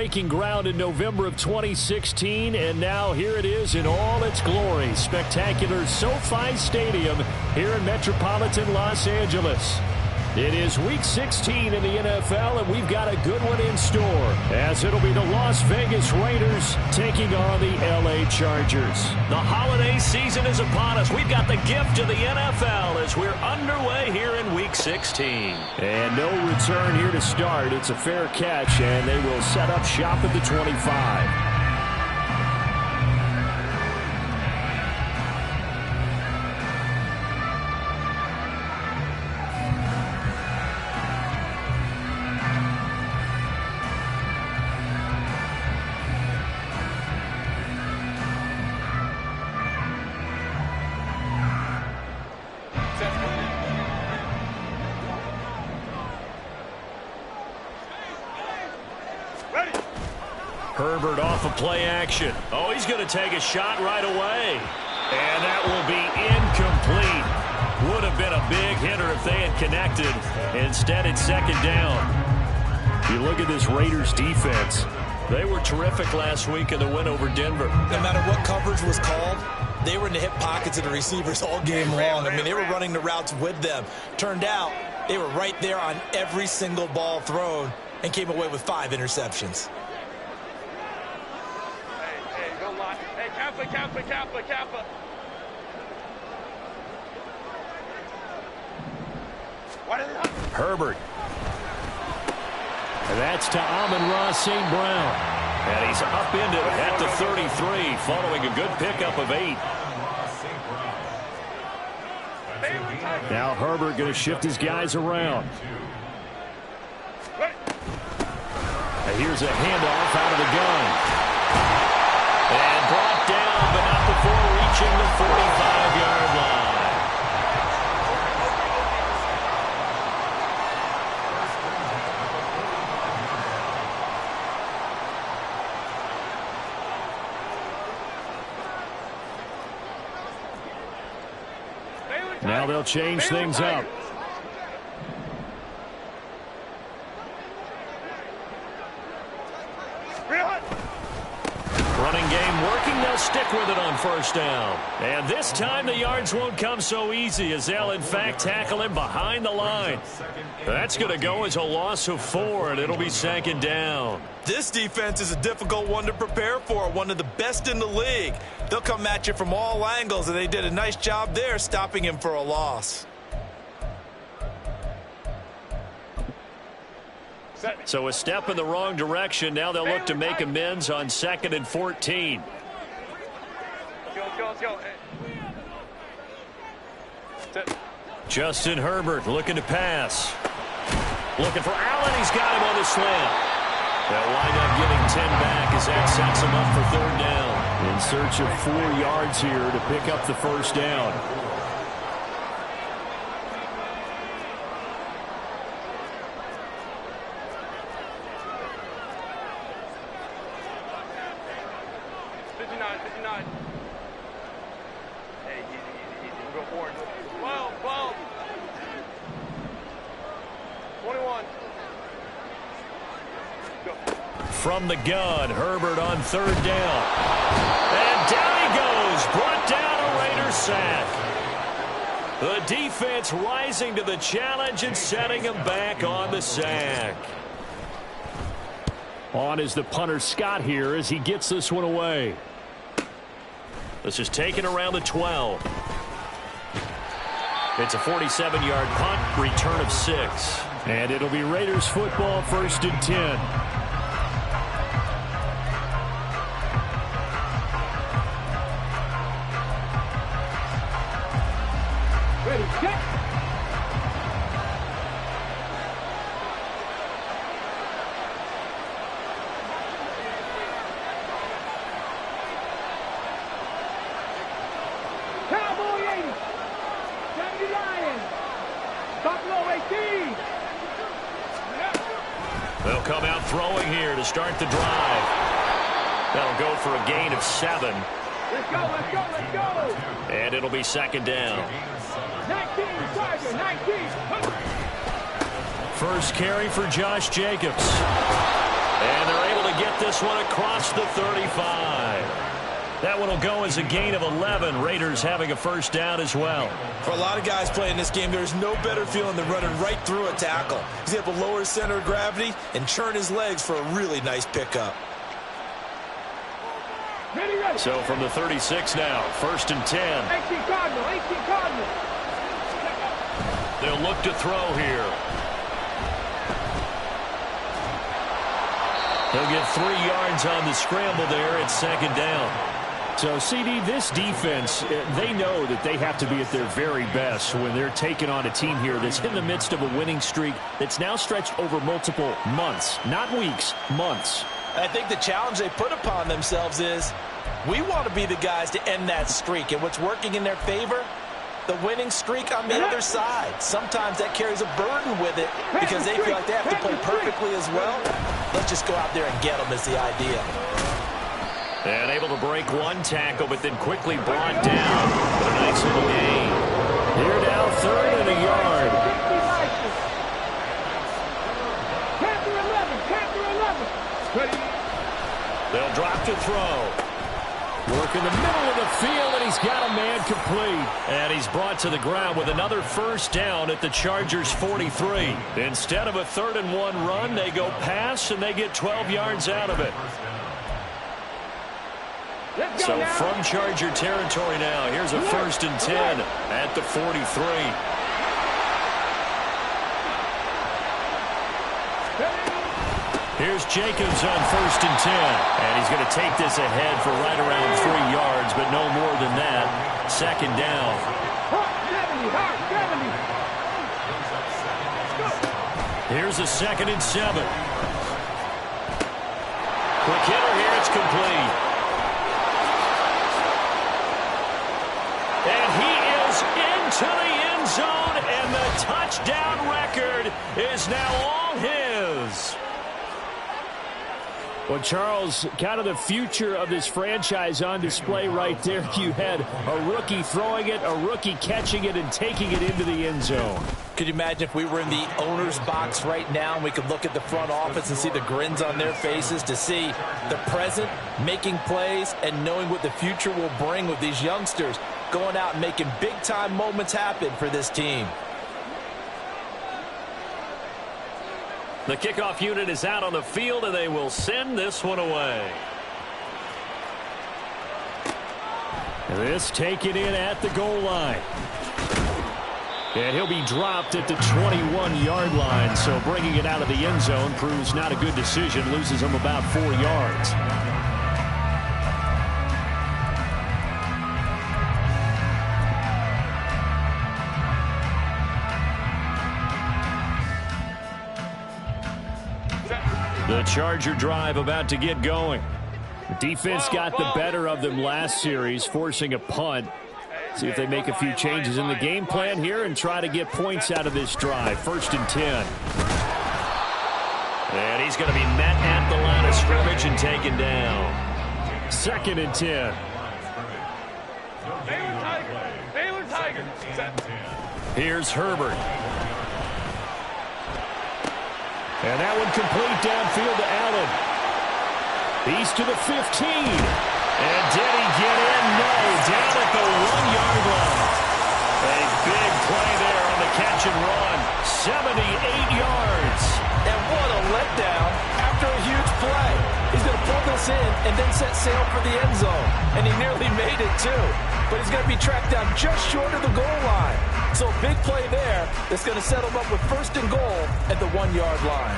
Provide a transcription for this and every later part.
breaking ground in November of 2016, and now here it is in all its glory. Spectacular SoFi Stadium here in metropolitan Los Angeles. It is Week 16 in the NFL, and we've got a good one in store, as it'll be the Las Vegas Raiders taking on the LA Chargers. The holiday season is upon us. We've got the gift of the NFL as we're underway here in Week 16. And no return here to start. It's a fair catch, and they will set up shop at the 25. Herbert off of play action. Oh, he's going to take a shot right away. And that will be incomplete. Would have been a big hitter if they had connected. Instead, it's second down. You look at this Raiders defense. They were terrific last week in the win over Denver. No matter what coverage was called, they were in the hip pockets of the receivers all game long. I mean, they were running the routes with them. Turned out, they were right there on every single ball thrown and came away with 5 interceptions. Kappa. Herbert. And that's to Amon-Ra St. Brown. And he's upended at the 33 following a good pickup of 8. Now Herbert going to shift his guys around. And here's a handoff out of the gun. And brought down, but not before reaching the 45-yard line. Now they'll change things up. Running game working. They'll stick with it on first down. And this time the yards won't come so easy as they'll, in fact, tackle him behind the line. That's going to go as a loss of 4, and it'll be second down. This defense is a difficult one to prepare for, one of the best in the league. They'll come at you from all angles, and they did a nice job there stopping him for a loss. So a step in the wrong direction. Now they'll look to make amends on 2nd and 14. Justin Herbert looking to pass. Looking for Allen. He's got him on the slant. They'll wind up giving 10 back as that sets him up for 3rd down. In search of 4 yards here to pick up the first down. From the gun, Herbert on 3rd down. And down he goes. Brought down a Raiders sack. The defense rising to the challenge and setting him back on the sack. On is the punter Scott here as he gets this one away. This is taken around the 12. It's a 47-yard punt, return of 6. And it'll be Raiders football, 1st and 10. They'll come out throwing here to start the drive. That'll go for a gain of 7. Let's go. And it'll be 2nd down. 19, Charger, 19. First carry for Josh Jacobs. And they're able to get this one across the 35. That one will go as a gain of 11. Raiders having a first down as well. For a lot of guys playing this game, there's no better feeling than running right through a tackle. He's able to lower his center of gravity and churn his legs for a really nice pickup. So from the 36 now, 1st and 10. 18 Cardinal, 18 Cardinal. They'll look to throw here. He'll get 3 yards on the scramble there. It's 2nd down. So, CD, this defense, they know that they have to be at their very best when they're taking on a team here that's in the midst of a winning streak that's now stretched over multiple months, not weeks, months. I think the challenge they put upon themselves is we want to be the guys to end that streak. And what's working in their favor? The winning streak on the other side. Sometimes that carries a burden with it because they feel like they have to play perfectly as well. Let's just go out there and get them is the idea. And able to break 1 tackle, but then quickly brought down. But a nice little gain. Here now, 3rd and a yard. They'll drop to throw. Work in the middle of the field, and he's got a man complete. And he's brought to the ground with another first down at the Chargers' 43. Instead of a 3rd and 1 run, they go pass, and they get 12 yards out of it. So from Charger territory now, here's a 1st and 10 at the 43. Here's Jacobs on 1st and 10. And he's going to take this ahead for right around 3 yards, but no more than that. 2nd down. Here's a 2nd and 7. Quick hitter here, it's complete. And he is into the end zone, and the touchdown record is now all his. Well, Charles, kind of the future of this franchise on display right there. You had a rookie throwing it, a rookie catching it, and taking it into the end zone. Could you imagine if we were in the owner's box right now and we could look at the front office and see the grins on their faces, to see the present making plays and knowing what the future will bring with these youngsters going out and making big-time moments happen for this team. The kickoff unit is out on the field, and they will send this one away. This taken in at the goal line. And he'll be dropped at the 21-yard line, so bringing it out of the end zone proves not a good decision, loses him about 4 yards. The Charger drive about to get going. The defense got the better of them last series, forcing a punt. See if they make a few changes in the game plan here and try to get points out of this drive. 1st and 10. And he's going to be met at the line of scrimmage and taken down. 2nd and 10. Baylor Tigers. Here's Herbert. And that one complete downfield to Allen. He's to the 15. And did he get in? No, down at the 1-yard line. A big play there on the catch and run. 78 yards. And what a letdown after a huge play. He's going to pull this in and then set sail for the end zone. And he nearly made it too. But he's going to be tracked down just short of the goal line. So a big play there that's going to settle him up with 1st and goal at the 1-yard line.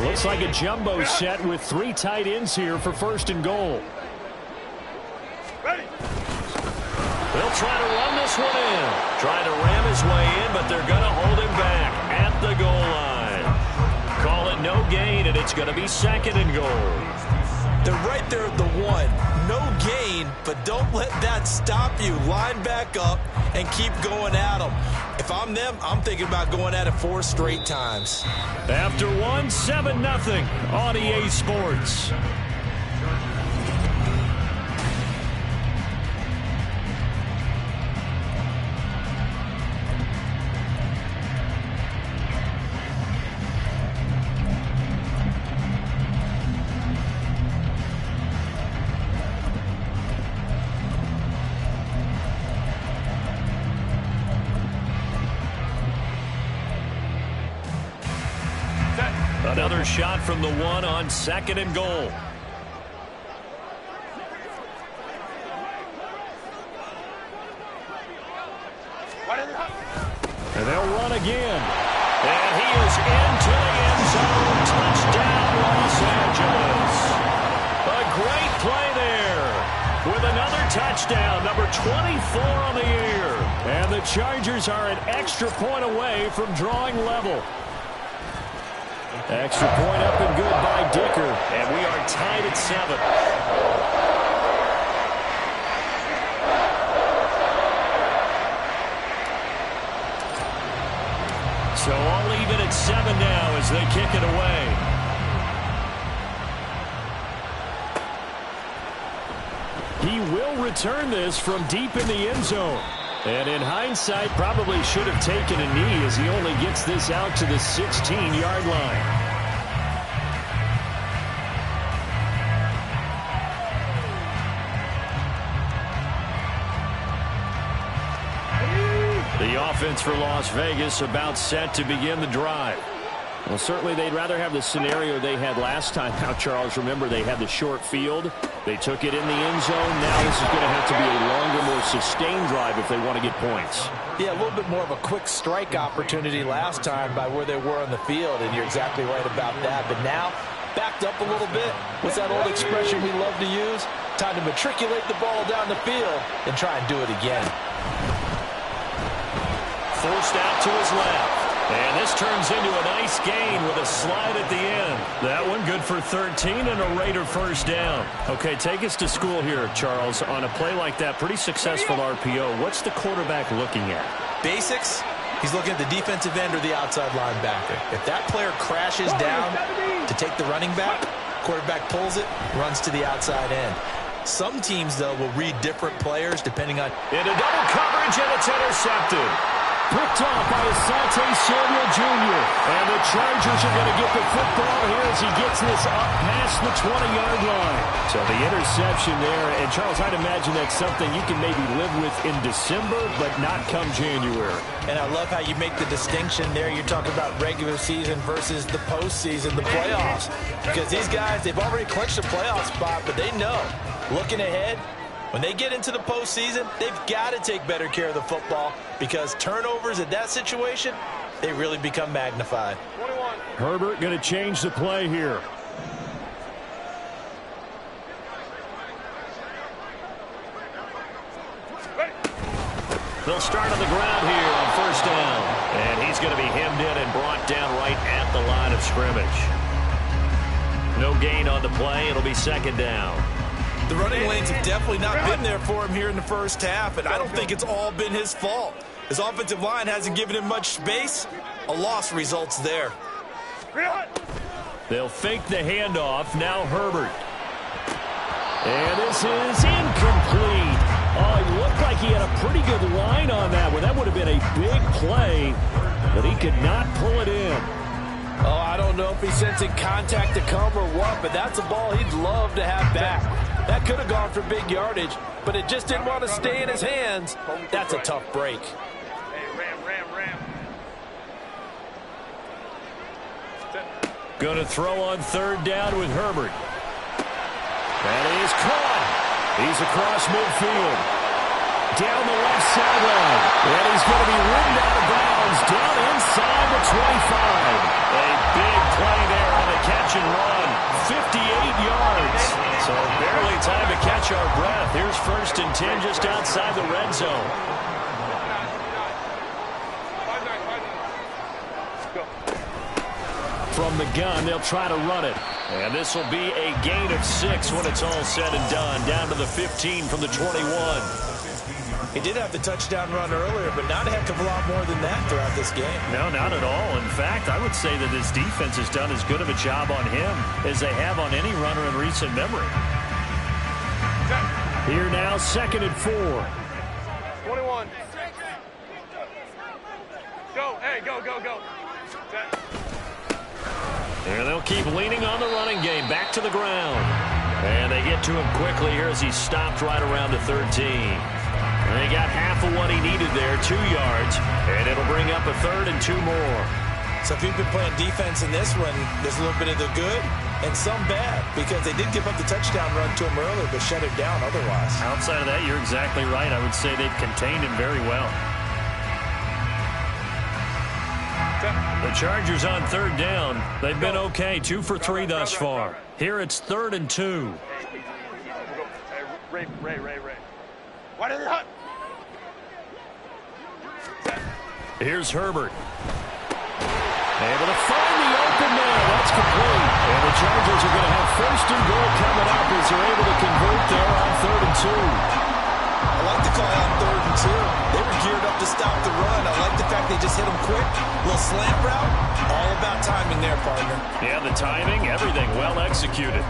Looks like a jumbo set with 3 tight ends here for 1st and goal. They'll try to run this one in. Trying to ram his way in, but they're going to hold him back at the goal line. Call it no gain, and it's going to be 2nd and goal. They're right there at the 1. No gain, but don't let that stop you. Line back up and keep going at them. If I'm them, I'm thinking about going at it 4 straight times. After 1, 7-0 on EA Sports. another shot from the one on 2nd and goal. And they'll run again. And he is into the end zone. Touchdown, Los Angeles. A great play there with another touchdown, number 24 on the year. And the Chargers are an extra point away from drawing level. Extra point up and good by Dicker. And we are tied at 7. So all even at 7 now as they kick it away. He will return this from deep in the end zone. And in hindsight, probably should have taken a knee as he only gets this out to the 16-yard line. The offense for Las Vegas about set to begin the drive. Well, certainly they'd rather have the scenario they had last time. Now, Charles, remember they had the short field. They took it in the end zone. Now this is going to have to be a longer, more sustained drive if they want to get points. Yeah, a little bit more of a quick strike opportunity last time by where they were on the field, and you're exactly right about that. But now, backed up a little bit. What's that old expression we love to use? Time to matriculate the ball down the field and try and do it again. Forced out to his left. And this turns into a nice gain with a slide at the end. That one good for 13 and a Raider first down. Okay, take us to school here, Charles. On a play like that, pretty successful RPO. What's the quarterback looking at? Basics. He's looking at the defensive end or the outside linebacker. If that player crashes down to take the running back, quarterback pulls it, runs to the outside end. Some teams, though, will read different players depending on... Into double coverage, and it's intercepted. Picked off by Asante Samuel Jr. And the Chargers are going to get the football here as he gets this up past the 20-yard line. So the interception there. And, Charles, I'd imagine that's something you can maybe live with in December, but not come January. And I love how you make the distinction there. You're talking about regular season versus the postseason, the playoffs. Because these guys, they've already clinched a playoff spot, but they know, looking ahead, when they get into the postseason, they've got to take better care of the football because turnovers at that situation, they really become magnified. 21. Herbert going to change the play here. They'll start on the ground here on first down. And he's going to be hemmed in and brought down right at the line of scrimmage. No gain on the play. It'll be second down. The running lanes have definitely not been there for him here in the first half, and I don't think it's all been his fault. His offensive line hasn't given him much space. A loss results there. They'll fake the handoff. Now Herbert. And this is incomplete. Oh, it looked like he had a pretty good line on that one. That would have been a big play, but he could not pull it in. Oh, I don't know if he's sensing contact to come or what, but that's a ball he'd love to have back. That could have gone for big yardage, but it just didn't want to stay in his hands. That's a tough break. Hey, ram. Going to throw on third down with Herbert. That is caught. He's across midfield. Down the left sideline. And he's going to be ridden out of bounds down inside the 25. A big play there on the catch and run. 58 yards. So barely time to catch our breath. Here's first and 10 just outside the red zone. From the gun, they'll try to run it. And this will be a gain of 6 when it's all said and done. Down to the 15 from the 21. He did have the touchdown run earlier, but not a heck of a lot more than that throughout this game. No, not at all. In fact, I would say that his defense has done as good of a job on him as they have on any runner in recent memory. Here now, 2nd and 4. 21. Go. Hey, go. And they'll keep leaning on the running game. Back to the ground. And they get to him quickly here as he stopped right around the 13. And they got half of what he needed there, 2 yards. And it'll bring up a 3rd and 2 more. So if you've been playing defense in this one, there's a little bit of the good and some bad, because they did give up the touchdown run to him earlier, but shut him down otherwise. Outside of that, you're exactly right. I would say they've contained him very well. The Chargers on third down. They've been okay, 2 for 3 thus far. Here it's 3rd and 2. Ray. What is it? Here's Herbert. Able to find the open man. That's complete. And the Chargers are going to have 1st and goal coming up as they're able to convert there on 3rd and 2. I like the call on 3rd and 2. They were geared up to stop the run. I like the fact they just hit him quick. Little slant route. All about timing there, partner. Yeah, the timing, everything well executed.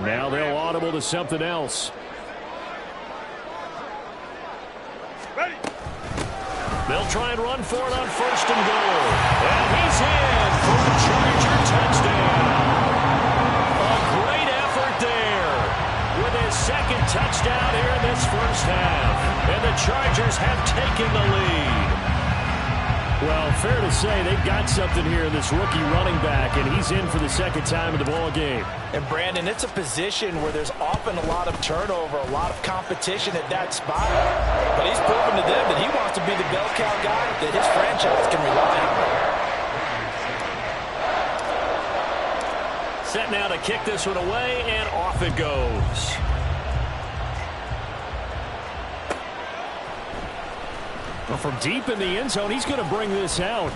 Now they'll audible to something else. Ready. They'll try and run for it on 1st and goal. And he's in for the Charger touchdown. A great effort there with his 2nd touchdown here in this first half. And the Chargers have taken the lead. Well, fair to say they've got something here in this rookie running back, and he's in for the 2nd time in the ball game. And Brandon, it's a position where there's often a lot of turnover, a lot of competition at that spot. But he's proven to them that he wants to be the bell cow guy that his franchise can rely on. Set now to kick this one away, and off it goes. Well, from deep in the end zone, he's going to bring this out.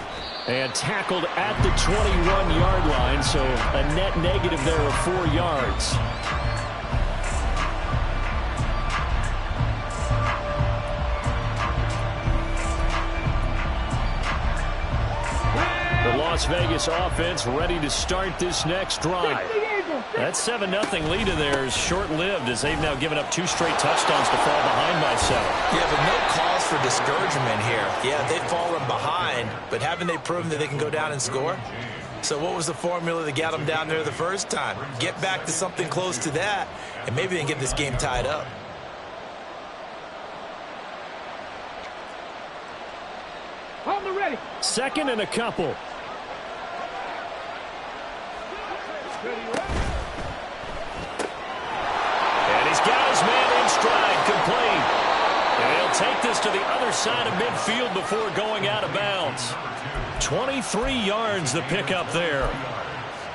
And tackled at the 21-yard line, so a net negative there of 4 yards. The Las Vegas offense ready to start this next drive. That 7-0 lead of theirs short-lived as they've now given up 2 straight touchdowns to fall behind by 7. Yeah, but no cause for discouragement here. Yeah, they've fallen behind, but haven't they proven that they can go down and score? So what was the formula that got them down there the first time? Get back to something close to that, and maybe they can get this game tied up. Hold me ready. 2nd and a couple. And he's got his man in stride, complete. And he'll take this to the other side of midfield before going out of bounds. 23 yards the pickup there.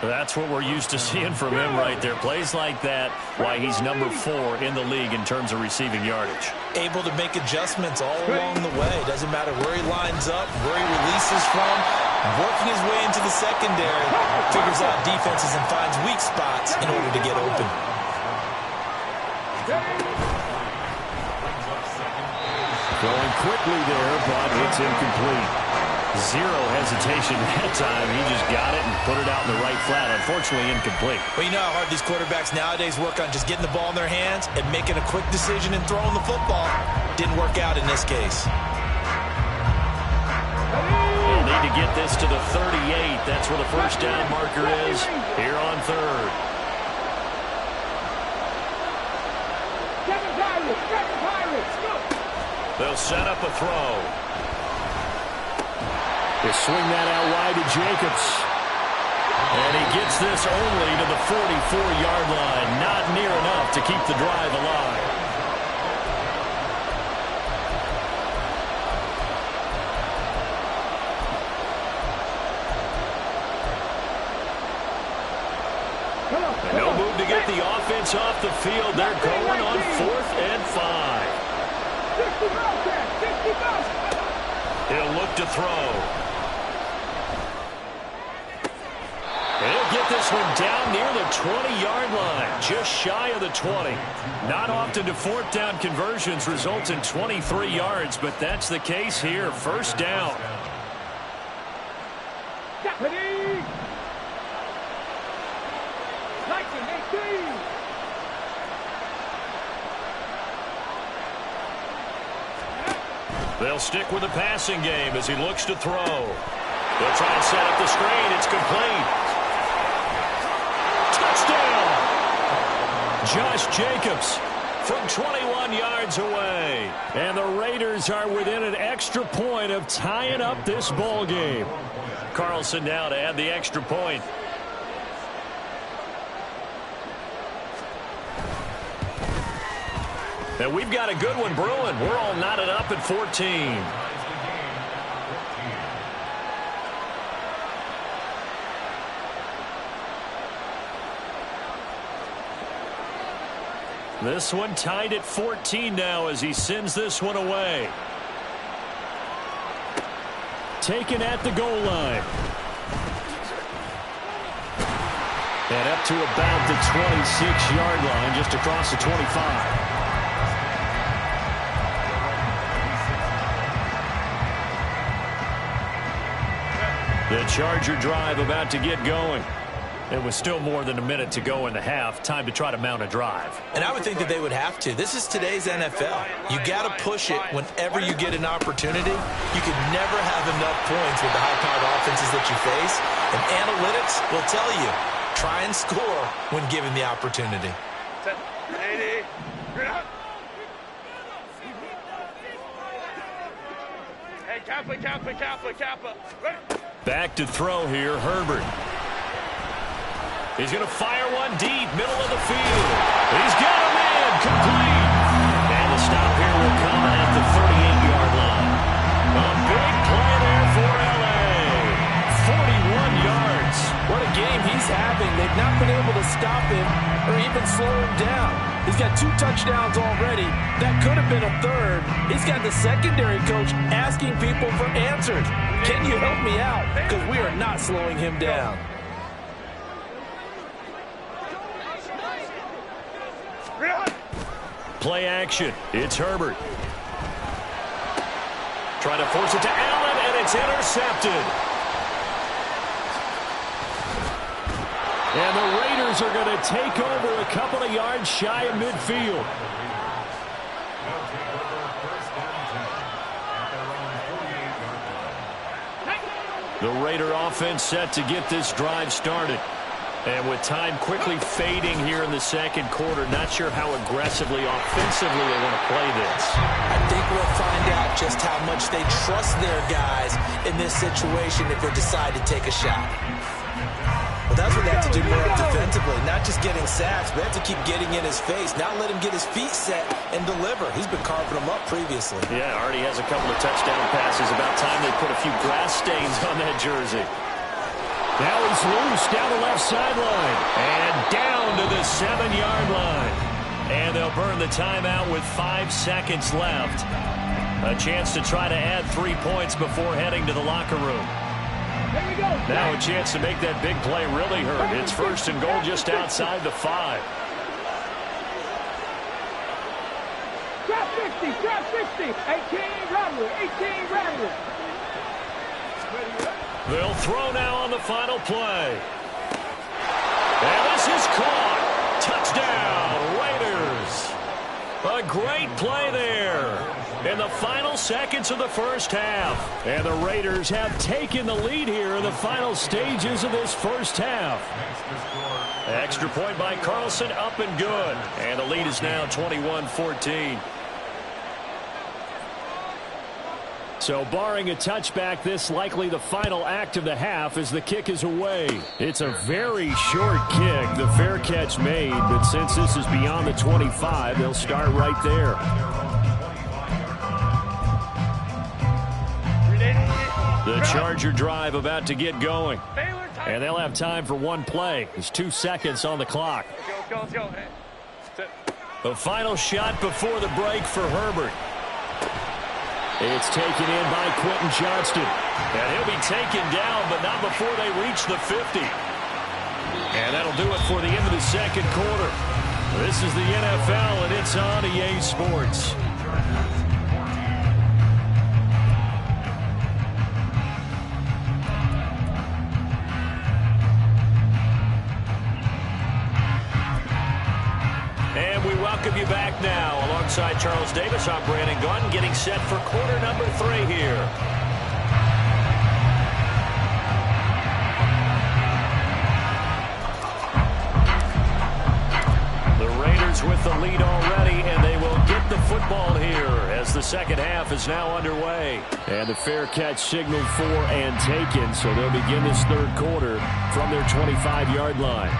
That's what we're used to seeing from him right there. Plays like that, why he's number 4 in the league in terms of receiving yardage. Able to make adjustments all along the way. Doesn't matter where he lines up, where he releases from. Working his way into the secondary, figures out defenses and finds weak spots in order to get open. Going quickly there, but it's incomplete. 0 hesitation that time. He just got it and put it out in the right flat. Unfortunately, incomplete. Well, you know how hard these quarterbacks nowadays work on just getting the ball in their hands and making a quick decision and throwing the football. Didn't work out in this case. They'll need to get this to the 38. That's where the first down marker is here on 3rd. They'll set up a throw. They swing that out wide to Jacobs. And he gets this only to the 44-yard line. Not near enough to keep the drive alive. No move to get the offense off the field. They're going on 4th and 5. He'll look to throw. He'll get this one down near the 20-yard line, just shy of the 20. Not often do 4th down conversions result in 23 yards, but that's the case here. First down. They'll stick with the passing game as he looks to throw. They'll try to set up the screen. It's complete. Touchdown! Josh Jacobs, from 21 yards away. And the Raiders are within an extra point of tying up this ball game. Carlson now to add the extra point. And we've got a good one brewing. We're all knotted up at 14. This one tied at 14 now as he sends this one away. Taken at the goal line. And up to about the 26-yard line, just across the 25. The Charger drive about to get going. It was still more than a minute to go in the half. Time to try to mount a drive. And I would think that they would have to. This is today's NFL. You got to push it whenever you get an opportunity. You can never have enough points with the high-powered offenses that you face. And analytics will tell you, try and score when given the opportunity. Hey, Kappa. Ready? Back to throw here, Herbert. He's going to fire one deep, middle of the field. He's got a man, complete. And the stop here will come at the 38-yard line. A big play there for L.A. 41 yards. What a game he's having. They've not been able to stop him or even slow him down. He's got 2 touchdowns already. That could have been a third. He's got the secondary coach asking people for answers. Can you help me out? Because we are not slowing him down. Play action. It's Herbert. Trying to force it to Allen, and it's intercepted. And the Raiders are going to take over a couple of yards shy of midfield. The Raider offense set to get this drive started. And with time quickly fading here in the second quarter, not sure how aggressively, offensively they want to play this. I think we'll find out just how much they trust their guys in this situation if they decide to take a shot. Well, that's what they have to do more defensively, not just getting sacks, but they have to keep getting in his face, not let him get his feet set and deliver. He's been carving them up previously. Yeah, already has a couple of touchdown passes. About time they put a few grass stains on that jersey. Now he's loose down the left sideline. And down to the 7-yard line. And they'll burn the timeout with 5 seconds left. A chance to try to add 3 points before heading to the locker room. There we go. Now a chance to make that big play really hurt. It's 1st and goal just outside the 5. Drop 60. 18 Rattler. They'll throw now on the final play. And this is caught. Touchdown, Raiders. A great play there in the final seconds of the first half. And the Raiders have taken the lead here in the final stages of this first half. Extra point by Carlson, up and good. And the lead is now 21-14. So barring a touchback, this likely the final act of the half as the kick is away. It's a very short kick. The fair catch made, but since this is beyond the 25, they'll start right there. The Charger drive about to get going. And they'll have time for one play. There's 2 seconds on the clock. Let's go. The final shot before the break for Herbert. It's taken in by Quentin Johnston. And he'll be taken down, but not before they reach the 50. And that'll do it for the end of the second quarter. This is the NFL, and it's on EA Sports. And we welcome you back now. Alongside Charles Davis, I'm Brandon Gaudin, getting set for quarter number 3 here. The Raiders with the lead already, and football here as the second half is now underway. And the fair catch signaled for and taken, so they'll begin this third quarter from their 25-yard line.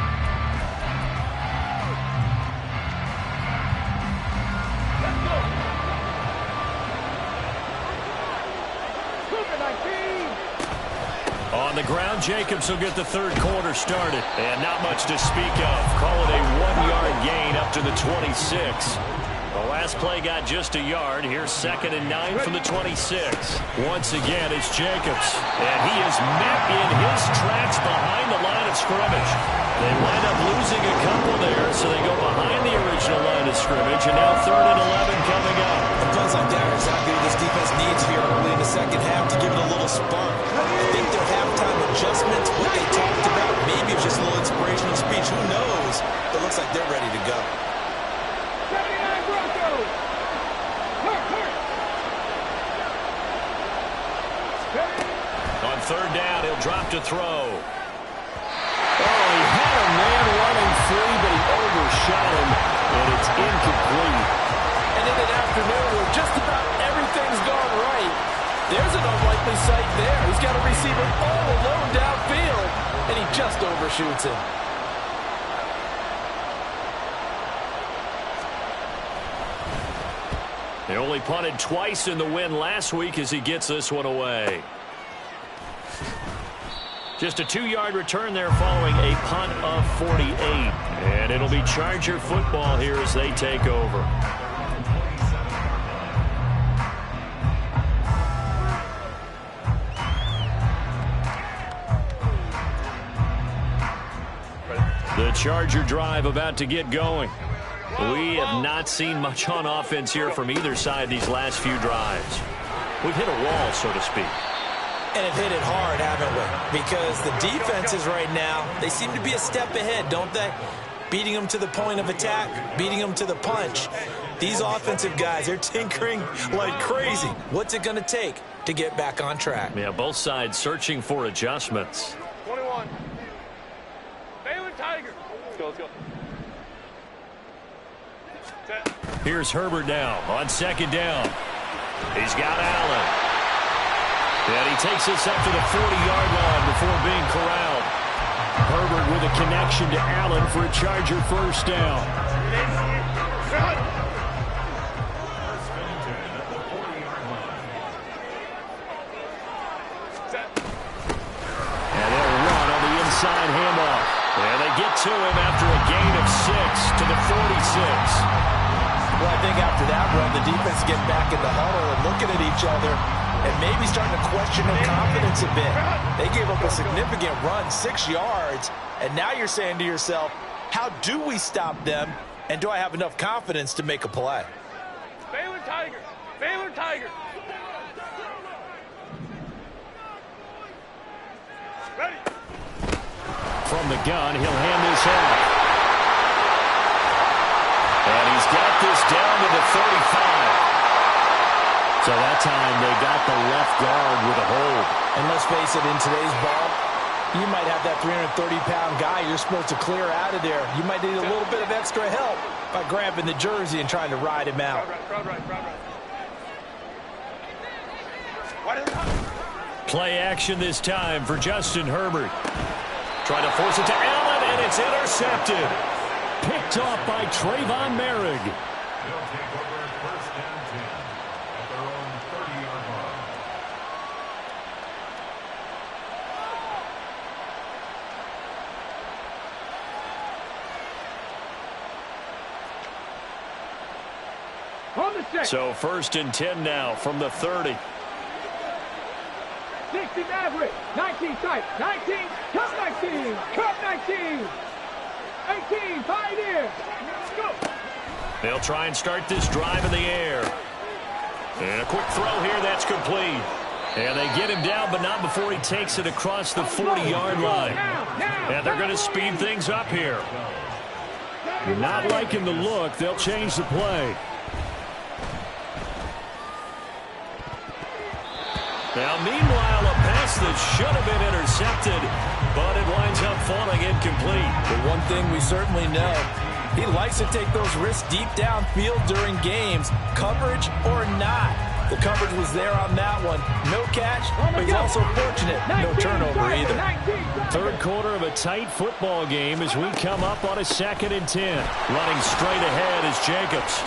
On the ground, Jacobs will get the third quarter started. And not much to speak of. Call it a 1-yard gain up to the 26. The last play got just a yard. Here's 2nd and 9 from the 26. Once again, it's Jacobs. And he is met in his tracks behind the line of scrimmage. They wind up losing a couple there, so they go behind the original line of scrimmage. And now 3rd and 11 coming up. And plays like that are exactly what this defense needs here early in the second half to give it a little spark. I think their halftime adjustments, what they talked about, maybe it's just a little inspirational speech. Who knows? It looks like they're ready to go. 79 Broncos. On 3rd down, he'll drop to throw. Oh, he had a man running free, but he overshot him, and it's incomplete. And in an afternoon where just about everything's gone right, there's an unlikely sight there. He's got a receiver all alone downfield, and he just overshoots him. They only punted twice in the win last week as he gets this one away. Just a 2-yard return there following a punt of 48. And it'll be Charger football here as they take over. The Charger drive about to get going. We have not seen much on offense here from either side these last few drives. We've hit a wall, so to speak. And have hit it hard, haven't we? Because the defenses right now, they seem to be a step ahead, don't they? Beating them to the point of attack, beating them to the punch. These offensive guys, they're tinkering like crazy. What's it going to take to get back on track? Yeah, both sides searching for adjustments. 21. Baylor Tigers. Let's go. Set. Here's Herbert now on 2nd down. He's got Allen. And he takes this up to the 40-yard line before being corralled. Herbert with a connection to Allen for a Charger first down. And they'll run on the inside handoff. And they get to him after a gain of 6 to the 46. Well, I think after that run, the defense get back in the huddle and looking at each other and maybe starting to question their confidence a bit. They gave up a significant run, 6 yards, and now you're saying to yourself, how do we stop them, and do I have enough confidence to make a play? Baylor Tigers. Baylor Tigers. Ready. From the gun, he'll hand this off. And he's got this down to the 35. So that time they got the left guard with a hold. And let's face it, in today's ball, you might have that 330-pound guy you're supposed to clear out of there. You might need a little bit of extra help by grabbing the jersey and trying to ride him out. Crowd right. Play action this time for Justin Herbert. Trying to force it to Allen, and it's intercepted. Picked off by Trayvon Merrick. They'll take over 1st and 10 at their own 30-yard line. On the set. So 1st and 10 now from the 30. 60 Maverick. 19 tight. 19. Cut 19. Cut 19. 18. Pioneer. Go. They'll try and start this drive in the air. And a quick throw here, that's complete. And they get him down, but not before he takes it across the 40-yard line. And they're going to speed things up here. Not liking the look. They'll change the play. Now, meanwhile, a pass that should have been intercepted, but it winds up falling incomplete. But one thing we certainly know, He likes to take those risks deep downfield during games, coverage or not. The coverage was there on that one. No catch, but he's also fortunate. No turnover either. Third quarter of a tight football game as we come up on a 2nd and 10. Running straight ahead is Jacobs.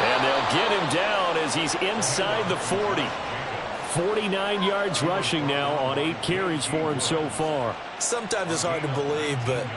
And they'll get him down as he's inside the 40. 49 yards rushing now on 8 carries for him so far. Sometimes it's hard to believe, but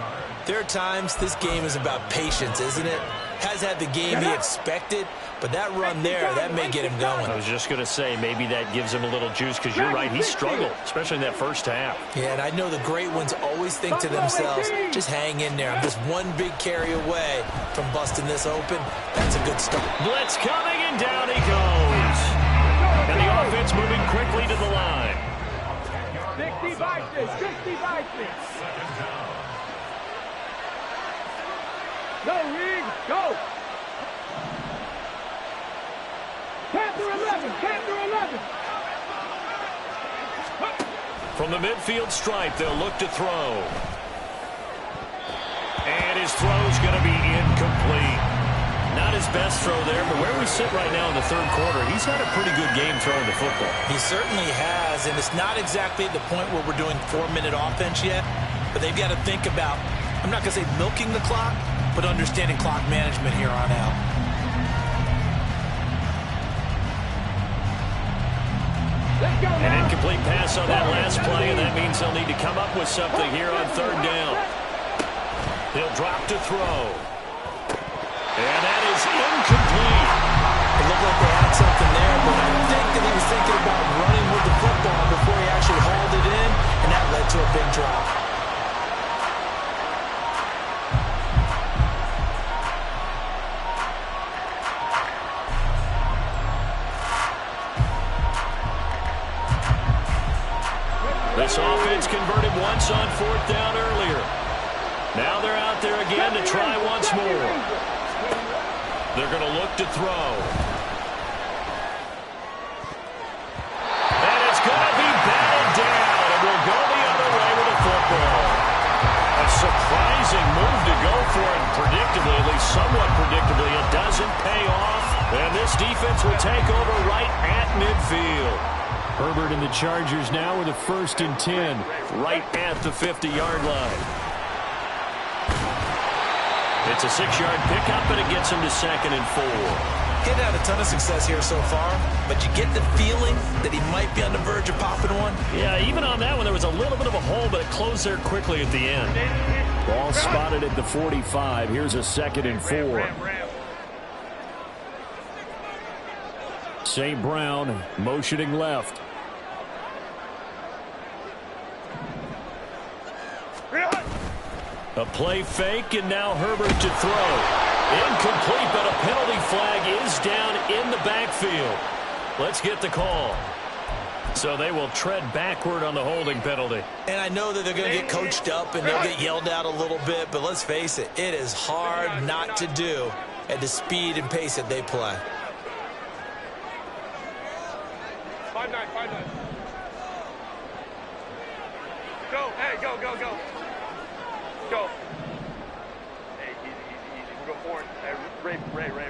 there are times this game is about patience, isn't it? Has had the game he expected, but that run there, that may get him going. I was just going to say, maybe that gives him a little juice, because you're right, he struggled, especially in that first half. Yeah, and I know the great ones always think to themselves, just hang in there. I'm just one big carry away from busting this open. That's a good start. Blitz coming, and down he goes. And the offense moving quickly to the line. 60 Vikings, 60 Vikings. Go, Reed, go. Panther 11, Panther 11. From the midfield stripe, they'll look to throw. And his throw's going to be incomplete. Not his best throw there, but where we sit right now in the third quarter, he's had a pretty good game throwing the football. He certainly has, and it's not exactly the point where we're doing 4-minute offense yet, but they've got to think about, I'm not going to say milking the clock, but understanding clock management here on out. An incomplete pass on that last play, and that means they'll need to come up with something here on 3rd down. He'll drop to throw. And that is incomplete. It looked like they had something there, but I think that he was thinking about running with the football before he actually hauled it in, and that led to a big drop. This offense converted once on 4th down earlier. Now they're out there again to try once more. They're going to look to throw. And it's going to be batted down, and we'll go the other way with the football. A surprising move to go for it, predictably, at least somewhat predictably. It doesn't pay off, and this defense will take over right at midfield. Herbert and the Chargers now with a 1st and 10. Right at the 50-yard line. It's a 6-yard pickup, and it gets him to 2nd and 4. He's had a ton of success here so far, but you get the feeling that he might be on the verge of popping one. Yeah, even on that one, there was a little bit of a hole, but it closed there quickly at the end. Ball spotted at the 45. Here's a 2nd and 4. St. Brown motioning left. A play fake, and now Herbert to throw. Incomplete, but a penalty flag is down in the backfield. Let's get the call. So they will tread backward on the holding penalty. And I know that they're going to get coached up and they'll get yelled at a little bit, but let's face it, it is hard not to do at the speed and pace that they play. 5-9, 5-9. Go, hey, go, go, go. Go. Hey, easy. We'll go forward. Hey, Ray.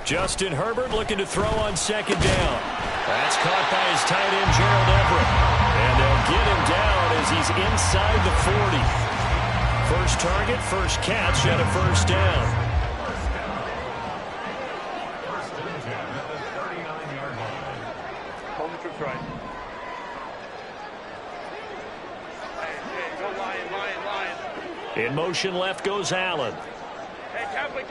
Justin Herbert looking to throw on 2nd down. That's caught by his tight end, Gerald Everett. And they'll get him down as he's inside the 40. First target, first catch, and a 1st down. Hold the troops right. Hey, go Lion. In motion left goes Allen. Hey, Kappa.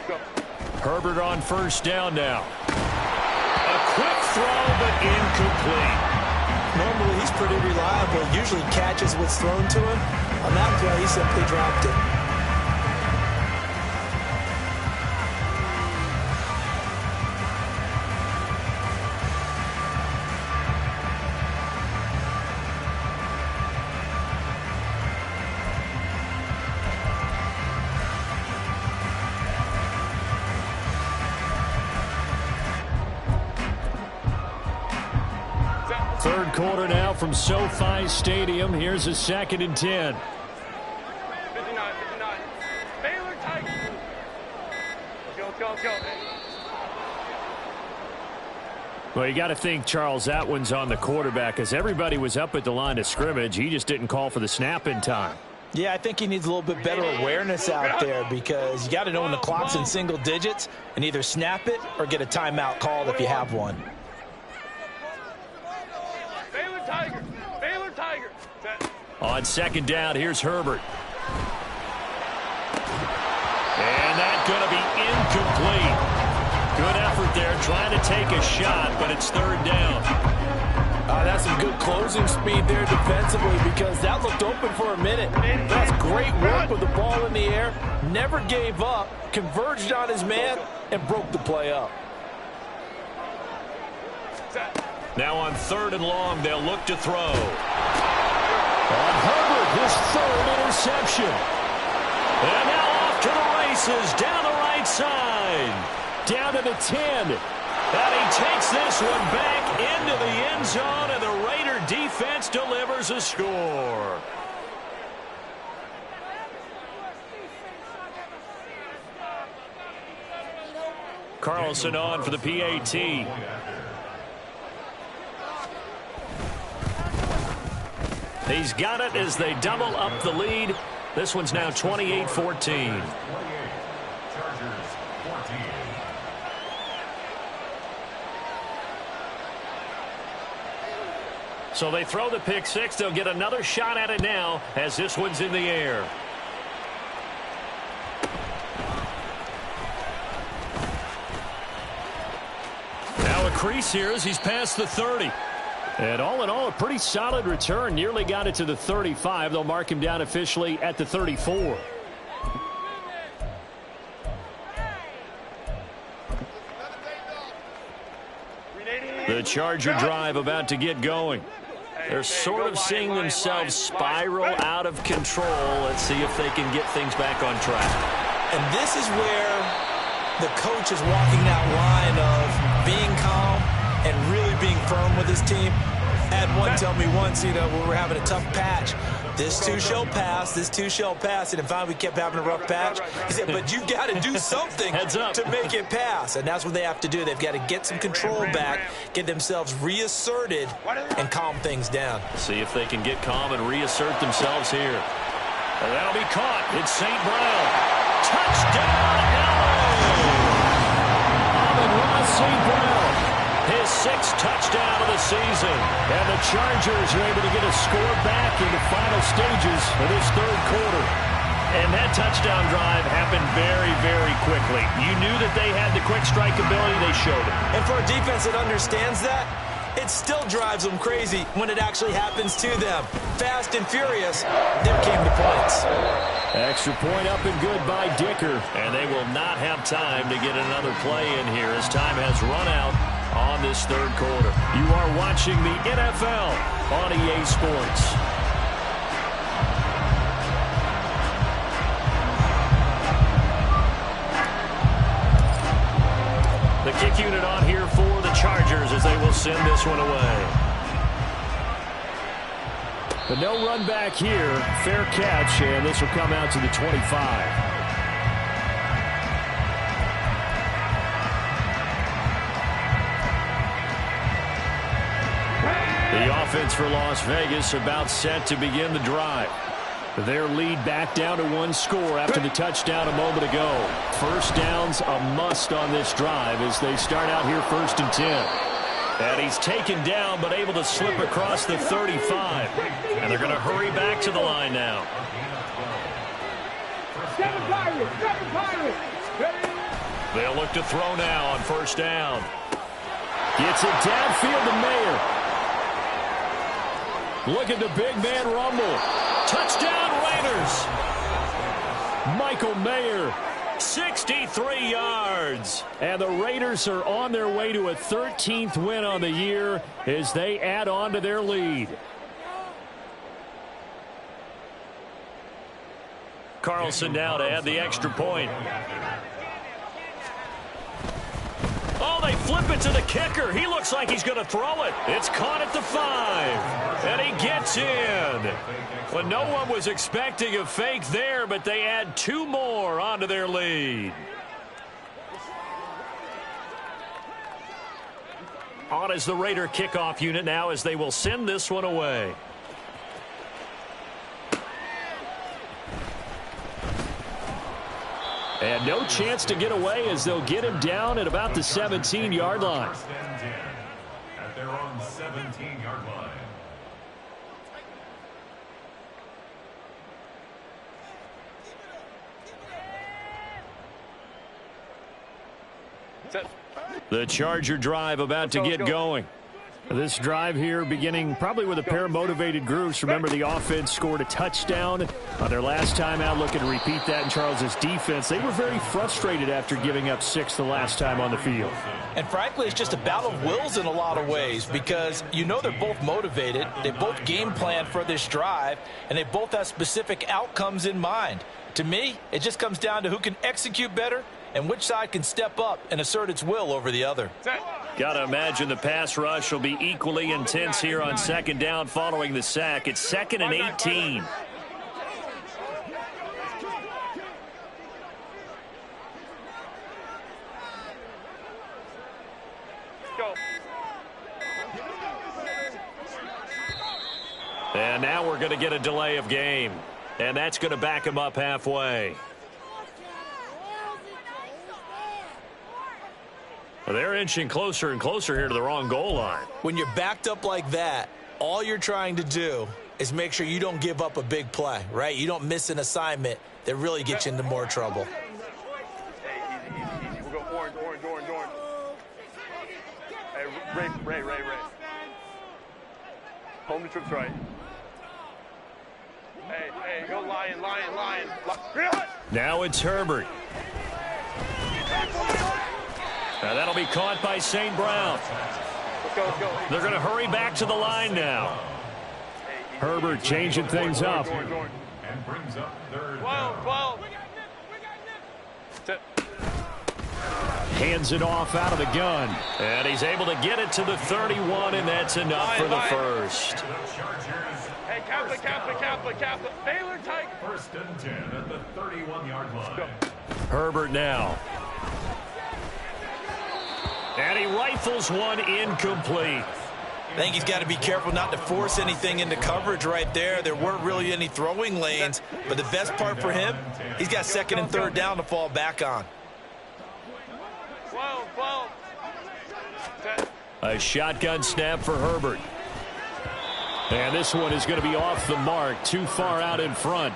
Go. Herbert on 1st down now. A quick throw, but incomplete. Normally he's pretty reliable. Usually catches what's thrown to him. On that play, he simply dropped it. Third quarter now from SoFi Stadium. Here's a 2nd and 10. 59. Baylor Tigers. Let's go. Well, you got to think, Charles, that one's on the quarterback, as everybody was up at the line of scrimmage. He just didn't call for the snap in time. Yeah, I think he needs a little bit better awareness out there, because you got to know when the clock's in single digits and either snap it or get a timeout called if you have one. Baylor Tigers. On 2nd down, here's Herbert. And that's going to be incomplete. Good effort there, trying to take a shot, but it's 3rd down. That's some good closing speed there defensively, because that looked open for a minute. That's great work with the ball in the air. Never gave up, converged on his man, and broke the play up. Now on 3rd and long, they'll look to throw. On Herbert, his 3rd interception. And now off to the races, down the right side. Down to the 10. And he takes this one back into the end zone, and the Raider defense delivers a score. Carlson on for the PAT. He's got it as they double up the lead. This one's now 28-14. So they throw the pick six. They'll get another shot at it now as this one's in the air. Now a crease here as he's past the 30. And all in all, a pretty solid return. Nearly got it to the 35. They'll mark him down officially at the 34. The Charger drive about to get going. They're sort of seeing themselves spiral out of control. Let's see if they can get things back on track. And this is where the coach is walking that line of being calm and really being firm with his team. I had one tell me once, when we were having a tough patch, this too shall pass, this too shall pass. And finally we kept having a rough patch. He said, but you got to do something to make it pass. And that's what they have to do. They've got to get some control back, get themselves reasserted, and calm things down. See if they can get calm and reassert themselves here. And that'll be caught. It's St. Brown. Touchdown, Amon-Ra St. Brown. his 6th touchdown of the season. And the Chargers are able to get a score back in the final stages of this 3rd quarter. And that touchdown drive happened very, very quickly. You knew that they had the quick strike ability. They showed it. And for a defense that understands that, it still drives them crazy when it actually happens to them. Fast and furious, there came the points. Extra point up and good by Dicker. And they will not have time to get another play in here as time has run out on this 3rd quarter. You are watching the NFL on EA Sports. The kick unit on here for the Chargers as they will send this one away. But no run back here. Fair catch, and this will come out to the 25. The offense for Las Vegas about set to begin the drive. Their lead back down to 1 score after the touchdown a moment ago. First down's a must on this drive as they start out here 1st and 10. And he's taken down but able to slip across the 35. And they're going to hurry back to the line now. They'll look to throw now on 1st down. Gets it downfield to Mayer. Look at the big man rumble. Touchdown Raiders. Michael Mayer. 63 yards. And the Raiders are on their way to a 13th win on the year as they add on to their lead. Carlson now to add the extra point. Oh, they flip it to the kicker. He looks like he's going to throw it. It's caught at the 5, and he gets in. Well, no one was expecting a fake there, but they add 2 more onto their lead. On is the Raider kickoff unit now as they will send this one away. And no chance to get away as they'll get him down at about the 17-yard line. First and 10 at their own 17-yard line. Set. The Charger drive about to get going. This drive here beginning probably with a pair of motivated groups. Remember, the offense scored a touchdown on their last time out, looking to repeat that in Charles' defense. They were very frustrated after giving up 6 the last time on the field. And frankly, it's just a battle of wills in a lot of ways because you know they're both motivated. They both game plan for this drive, and they both have specific outcomes in mind. To me, it just comes down to who can execute better and which side can step up and assert its will over the other. Got to imagine the pass rush will be equally intense here on 2nd down following the sack. It's 2nd and 18. Go. And now we're going to get a delay of game. And that's going to back him up halfway. Well, they're inching closer and closer here to the wrong goal line. When you're backed up like that, all you're trying to do is make sure you don't give up a big play, right? You don't miss an assignment that really gets you into more trouble. Hey, easy, easy, easy. We'll go orange, orange, orange, orange. Hey, Ray. Home to trips right. Hey, go lion. Now it's Herbert. Now that'll be caught by St. Brown. Let's go. They're going to hurry back to the line now. Herbert changing things up. And brings up 3rd 12. Set. Hands it off out of the gun. And he's able to get it to the 31, and that's enough for the first. The Chargers. Hey, Kappa. Baylor Tiger. 1st and 10 at the 31-yard line. Herbert now. And he rifles one incomplete. I think he's got to be careful not to force anything into coverage right there. There weren't really any throwing lanes, but the best part for him, he's got 2nd and 3rd down to fall back on. 12. Set. A shotgun snap for Herbert. And this one is going to be off the mark, too far out in front.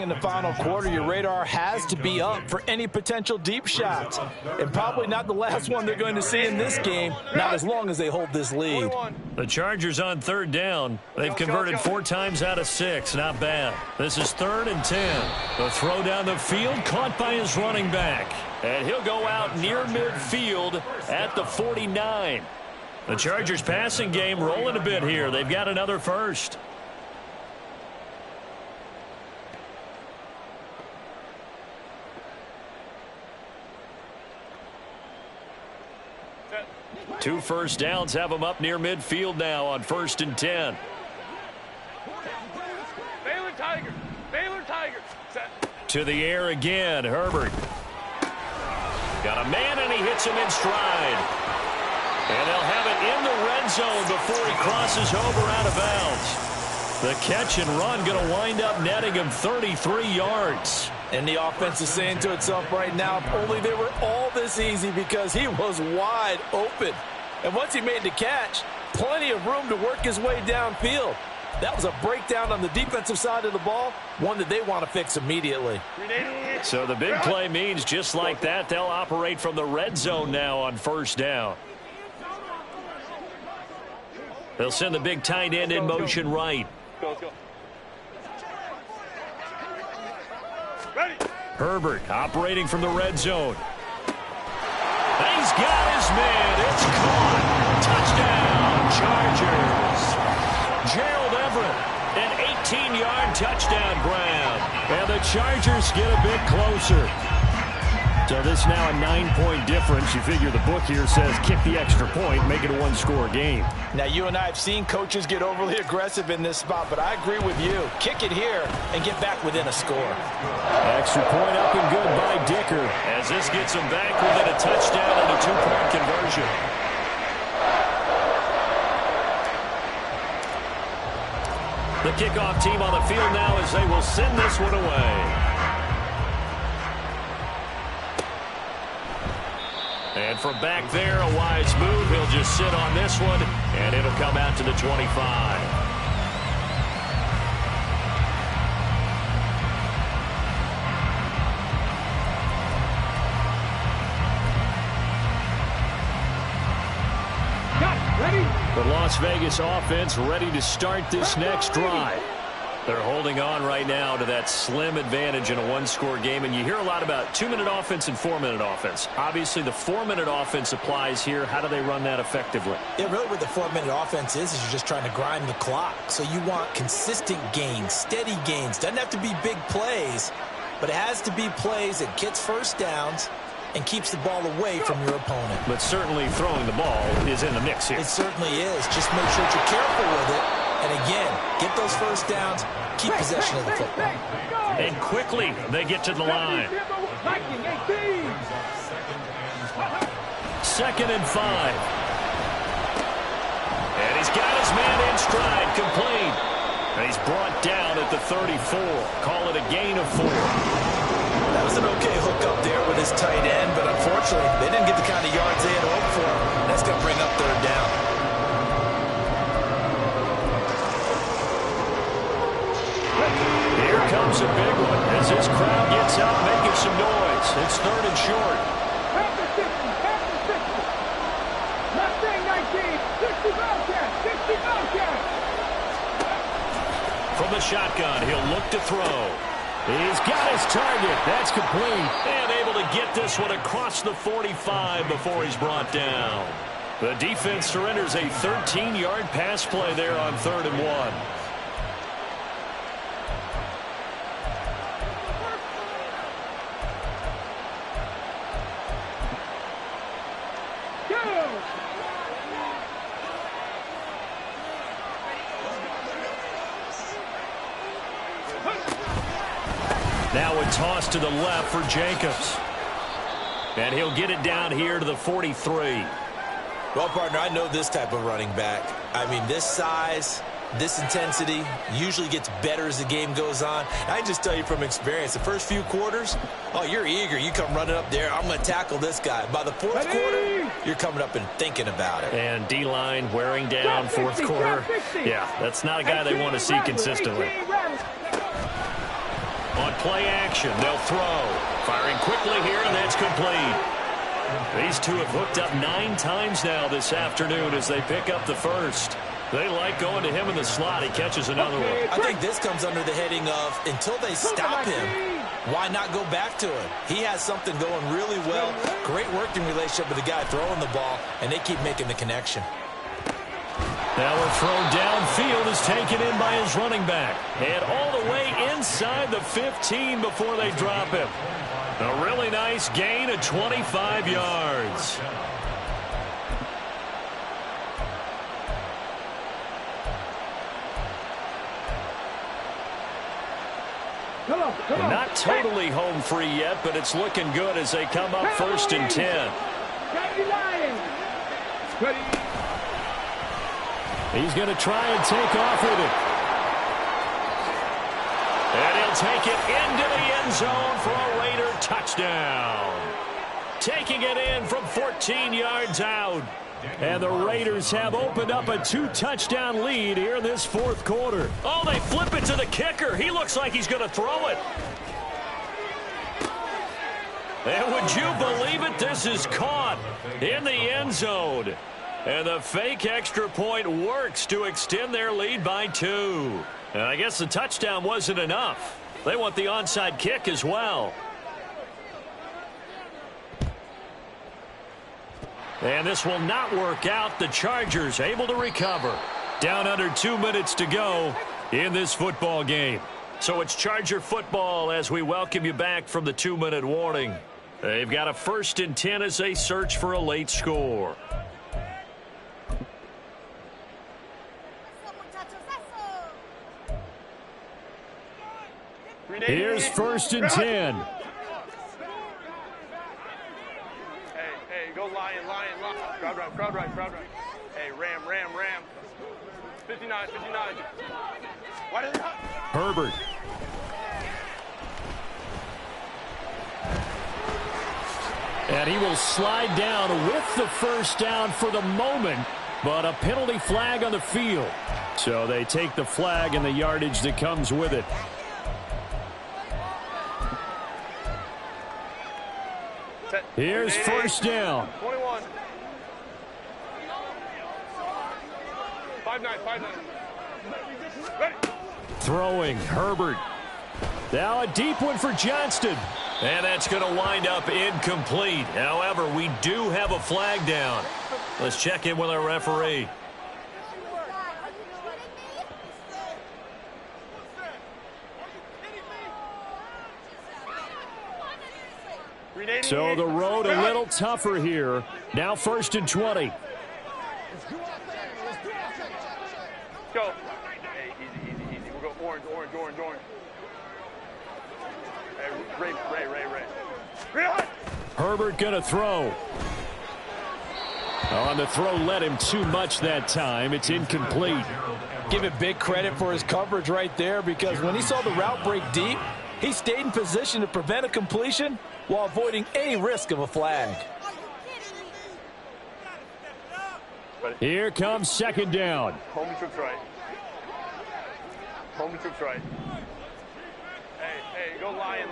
In the final quarter, your radar has to be up for any potential deep shots. And probably not the last one they're going to see in this game, not as long as they hold this lead. The Chargers on 3rd down. They've converted 4 times out of 6. Not bad. This is 3rd and 10. The throw down the field caught by his running back. And he'll go out near midfield at the 49. The Chargers passing game rolling a bit here. They've got another first. Two first downs have them up near midfield now on 1st and 10. Baylor Tiger. Set. To the air again, Herbert. Got a man, and he hits him in stride. And they'll have it in the red zone before he crosses over out of bounds. The catch and run going to wind up netting him 33 yards. And the offense is saying to itself right now, if only they were all this easy, because he was wide open. And once he made the catch, plenty of room to work his way downfield. That was a breakdown on the defensive side of the ball, one that they want to fix immediately. So the big play means just like that, they'll operate from the red zone now on first down. They'll send the big tight end in motion right. Herbert operating from the red zone. He's got his man. It's caught. Touchdown, Chargers. Gerald Everett, an 18-yard touchdown grab. And the Chargers get a bit closer. So this now a 9-point difference. You figure the book here says kick the extra point, make it a one-score game. Now, you and I have seen coaches get overly aggressive in this spot, but I agree with you. Kick it here and get back within a score. Extra point up and good by Dicker. As this gets him back within a touchdown and a 2-point conversion. The kickoff team on the field now as they will send this one away. And from back there, a wise move. He'll just sit on this one, and it'll come out to the 25. The Las Vegas offense ready to start this next drive. They're holding on right now to that slim advantage in a one-score game. And you hear a lot about 2-minute offense and 4-minute offense. Obviously, the 4-minute offense applies here. How do they run that effectively? Yeah, really what the 4-minute offense is you're just trying to grind the clock. So you want consistent gains, steady gains. Doesn't have to be big plays, but it has to be plays that gets first downs and keeps the ball away from your opponent. But certainly throwing the ball is in the mix here. It certainly is. Just make sure that you're careful with it. And again, get those first downs, keep possession of the football. And quickly, they get to the line. 2nd and 5. And he's got his man in stride, complete. And he's brought down at the 34. Call it a gain of 4. That was an okay hook up there with his tight end, but unfortunately, they didn't get the kind of yards they had hoped for. That's going to bring up 3rd down. Here comes a big one as this crowd gets out making some noise. It's 3rd and short. From the shotgun, he'll look to throw. He's got his target. That's complete. And able to get this one across the 45 before he's brought down. The defense surrenders a 13-yard pass play there on 3rd and 1. Now a toss to the left for Jacobs. And he'll get it down here to the 43. Well, partner, I know this type of running back. I mean, this size, this intensity usually gets better as the game goes on. I can just tell you from experience, the first few quarters, oh, you're eager. You come running up there, I'm going to tackle this guy. By the 4th quarter, you're coming up and thinking about it. And D-line wearing down 4th quarter. Yeah, that's not a guy they want to see consistently. On play action, they'll throw. Firing quickly here, and that's complete. These two have hooked up 9 times now this afternoon as they pick up the first. They like going to him in the slot. He catches another one. I think this comes under the heading of until they stop him, why not go back to him? He has something going really well. Great working relationship with the guy throwing the ball, and they keep making the connection. Now a throw downfield is taken in by his running back. And all the way inside the 15 before they drop him. A really nice gain of 25 yards. Not totally home free yet, but it's looking good as they come up 1st and 10. He's going to try and take off with it. And he'll take it into the end zone for a Raider touchdown. Taking it in from 14 yards out. And the Raiders have opened up a 2-touchdown lead here in this fourth quarter. Oh, they flip it to the kicker. He looks like he's going to throw it. And would you believe it? This is caught in the end zone. And the fake extra point works to extend their lead by 2. And I guess the touchdown wasn't enough. They want the onside kick as well. And this will not work out. The Chargers able to recover. Down under 2 minutes to go in this football game. So it's Charger football as we welcome you back from the 2-minute warning. They've got a 1st and 10 as they search for a late score. Here's 1st and 10. Hey, go Lion. Crowd right. Hey, Ram. 59. Why did they not? Herbert. And he will slide down with the first down for the moment, but a penalty flag on the field. So they take the flag and the yardage that comes with it. Here's 1st down. 21. 5-9. Ready. Throwing, Herbert. Now a deep one for Johnston. And that's going to wind up incomplete. However, we do have a flag down. Let's check in with our referee. So the road a little tougher here. Now 1st and 20. Go. Hey, easy. We'll go orange. Hey, Ray. Herbert going to throw. On the throw led him too much that time. It's incomplete. Give him big credit for his coverage right there, because when he saw the route break deep, he stayed in position to prevent a completion while avoiding any risk of a flag. Here comes 2nd down. Home troops right. Hey, go Lion.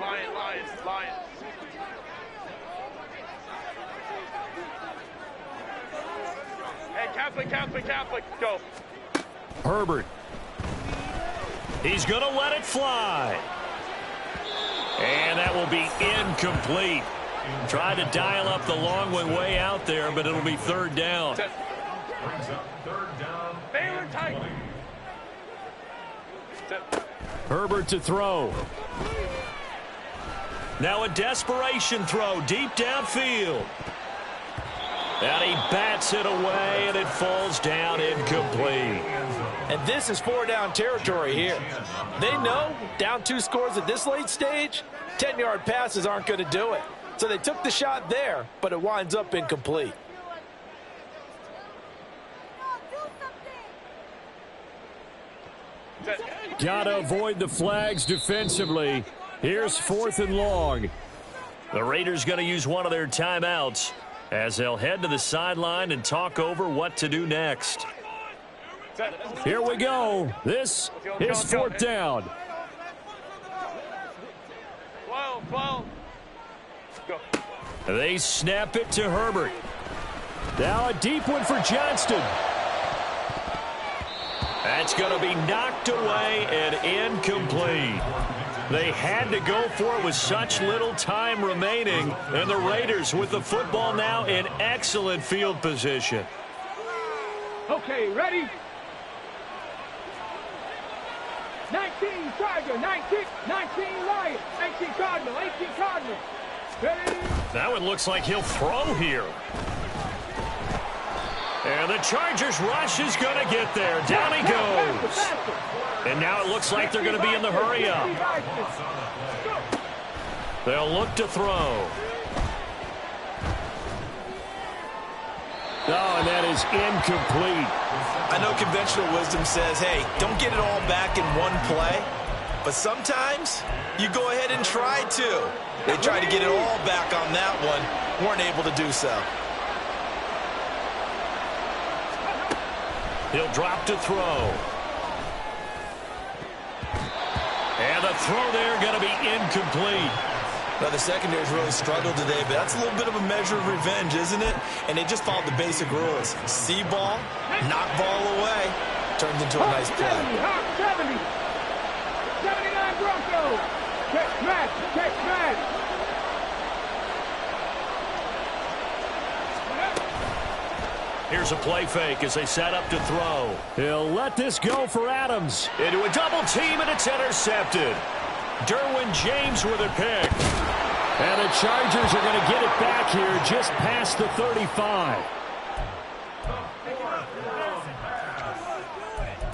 Hey, Catholic, go. Herbert. He's going to let it fly. And that will be incomplete. Tried to dial up the long way out there, but it'll be 3rd down. Baylor tight. Herbert to throw. Now a desperation throw deep downfield. And he bats it away, and it falls down incomplete. And this is 4-down territory here. They know down 2 scores at this late stage, 10-yard passes aren't going to do it. So they took the shot there, but it winds up incomplete. Got to avoid the flags defensively. Here's 4th and long. The Raiders going to use one of their timeouts as they'll head to the sideline and talk over what to do next. Here we go. This is 4th down. 12. Go. They snap it to Herbert. Now a deep one for Johnston. That's going to be knocked away and incomplete. They had to go for it with such little time remaining, and the Raiders with the football now in excellent field position. Okay, ready? 19 Charger, 19 Lion, 19 Cardinal, 18 Cardinal. Ready? That one looks like he'll throw here. And the Chargers rush is going to get there. Down he goes. And now it looks like they're going to be in the hurry up. They'll look to throw. Oh, and that is incomplete. I know conventional wisdom says, hey, don't get it all back in one play. But sometimes you go ahead and try to. They tried to get it all back on that one. Weren't able to do so. He'll drop to throw. And the throw there going to be incomplete. Now, the secondary's really struggled today, but that's a little bit of a measure of revenge, isn't it? And they just followed the basic rules. See ball, knock ball away. Turns into a nice play. 70. 79 Broncos. Check smash. Check smash. Here's a play fake as they set up to throw. He'll let this go for Adams. Into a double team, and it's intercepted. Derwin James with a pick. And the Chargers are going to get it back here just past the 35.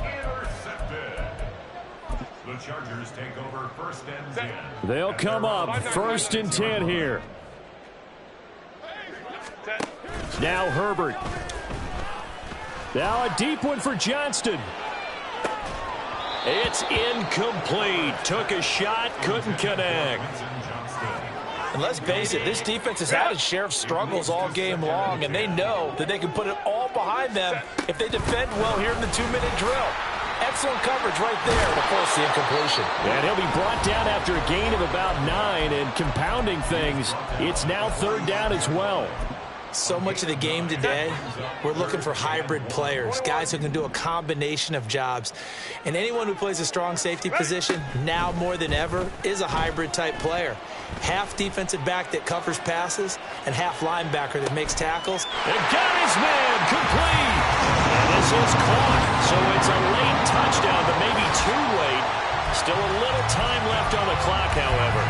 Intercepted. The Chargers take over 1st and 10. They'll come up 1st and 10 here. Now Herbert. Now a deep one for Johnston. It's incomplete. Took a shot, couldn't connect. And let's face it, this defense has had its share of struggles all game long, and they know that they can put it all behind them if they defend well here in the 2-minute drill. Excellent coverage right there to force the incompletion. And he'll be brought down after a gain of about 9, and compounding things, it's now 3rd down as well. So much of the game today, we're looking for hybrid players, guys who can do a combination of jobs. And anyone who plays a strong safety position, now more than ever, is a hybrid-type player. Half defensive back that covers passes, and half linebacker that makes tackles. And got his man complete. And this is caught. So it's a late touchdown, but maybe too late. Still a little time left on the clock, however.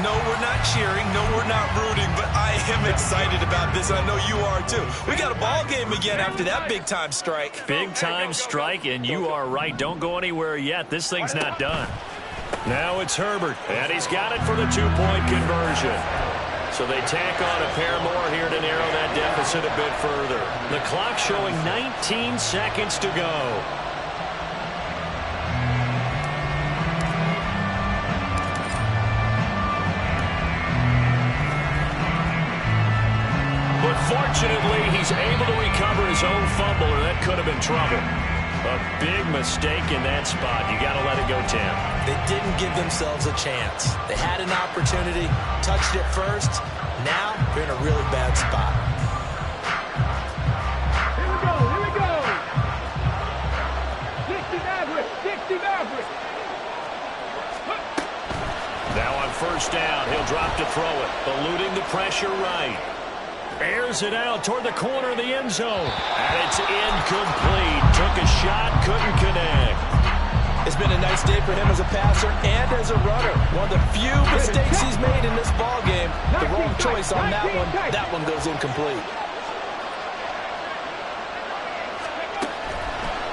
No, we're not cheering. No, we're not rooting. But I am excited about this. I know you are, too. We got a ball game again after that big-time strike. Big-time strike, and you are right. Don't go anywhere yet. This thing's not done. Now it's Herbert, and he's got it for the 2-point conversion. So they tack on a pair more here to narrow that deficit a bit further. The clock showing 19 seconds to go. But fortunately, he's able to recover his own fumble, or that could have been trouble. A big mistake in that spot. You got to let it go, Tim. They didn't give themselves a chance. They had an opportunity, touched it first. Now they're in a really bad spot. Here we go. Here we go. 60 Maverick. 60 Maverick. Now on 1st down, he'll drop to throw it, eluding the pressure right. Airs it out toward the corner of the end zone. And it's incomplete. Took a shot, couldn't connect. It's been a nice day for him as a passer and as a runner. One of the few mistakes he's made in this ball game. The wrong choice on that one. That one goes incomplete.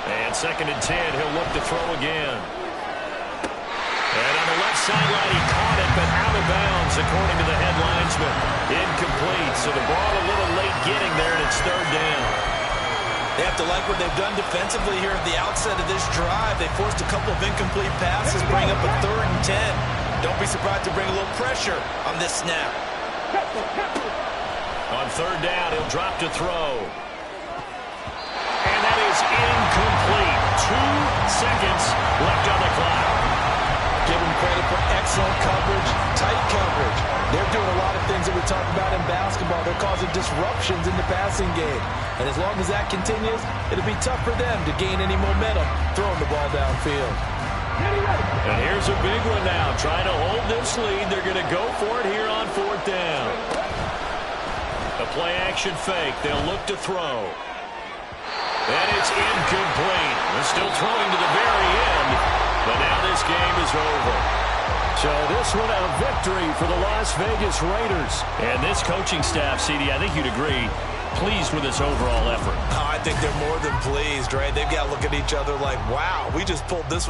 And 2nd and 10, he'll look to throw again. And on the left sideline, he caught it, but out of bounds, according to the head linesman. Incomplete, so the ball a little late getting there, and it's 3rd down. They have to like what they've done defensively here at the outset of this drive. They forced a couple of incomplete passes, bring up a 3rd and 10. Don't be surprised to bring a little pressure on this snap. On 3rd down, he'll drop to throw. And that is incomplete. 2 seconds left on the clock. Give him credit for excellent coverage, tight coverage. They're doing a lot of things that we talk about in basketball. They're causing disruptions in the passing game. And as long as that continues, it'll be tough for them to gain any momentum throwing the ball downfield. And here's a big one now. Trying to hold this lead. They're going to go for it here on 4th down. A play-action fake. They'll look to throw. And it's incomplete. They're still throwing to the very end. But now this game is over. So this one a victory for the Las Vegas Raiders. And this coaching staff, CD, I think you'd agree, pleased with this overall effort. Oh, I think they're more than pleased, right? They've got to look at each other like, wow, we just pulled this one.